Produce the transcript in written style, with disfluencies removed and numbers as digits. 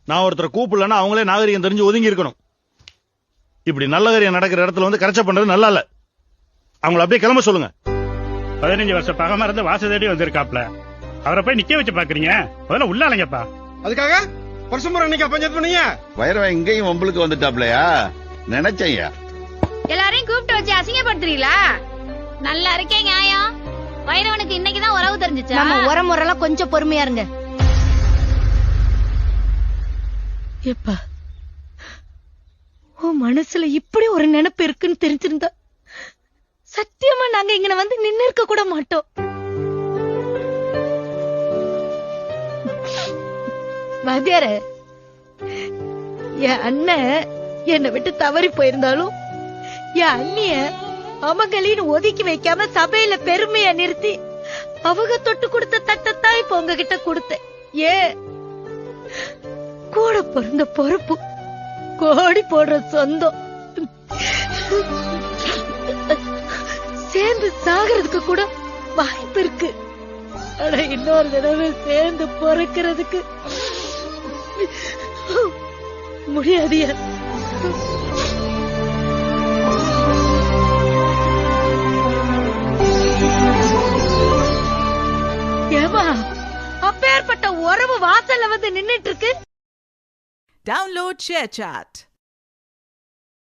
நான் ஒருத்தரை கூப்பிடலன்னா அவங்களே நாகரிகம் தெரிஞ்சு ஒதுங்கி இருக்கணும். இப்படி நல்ல காரியம் நடக்கிற இடத்துல வந்து கரைச்ச பண்றது நல்லா இல்ல. அவங்கள அப்படியே கிளம்ப சொல்லுங்க. 15 வருஷம் பகமா இருந்து வாச தேடி வந்திருக்காப்ல, அவரை போய் நிக்க வச்சு பாக்குறீங்க. முதல்ல உள்ள அலைங்கப்பா. அதுக்காக பரசுமரம் அன்னைக்கு பஞ்சாயத்து பண்ணீங்க. வைரவன் இங்கேயும் உங்களுக்கு வந்துட்டாப்லையா? நினைச்சையா எல்லாரையும் கூப்பிட்டு வச்சு அசிங்கப்படுத்துறீங்களா? நல்லா இருக்கேன் நியாயம். வைரவனுக்கு இன்னைக்குதான் உறவு தெரிஞ்சுச்சா? நம்ம உரமுறைலாம் கொஞ்சம் பொறுமையா இருங்க. எப்பா உன் மனசுல இப்படி ஒரு நினைப்பு இருக்குன்னு தெரிஞ்சிருந்தா சத்தியமா நாங்க இங்க வந்து நின்னு இருக்க கூட மாட்டோம். வாத்தியார, என் அண்ணன் என்னை விட்டு தவறி போயிருந்தாலும் என் அண்ணிய அவங்களின்னு ஒதுக்கி வைக்காம சபையில பெருமையா நிறுத்தி அவங்க தொட்டு கொடுத்த தட்டத்தான் இப்ப உங்ககிட்ட கொடுத்தேன். ஏன் கூட பிறந்த பொறுப்பு, கோடி போடுற சொந்தம், சேர்ந்து சாகிறதுக்கு கூட வாய்ப்பு இருக்கு. ஆனா இன்னொரு தடவை சேர்ந்து பொறுக்கிறதுக்கு முடியாதியா? ஏமா அப்பேற்பட்ட உறவு வாசல்ல வந்து நின்னுட்டு இருக்கு. Download ShareChat.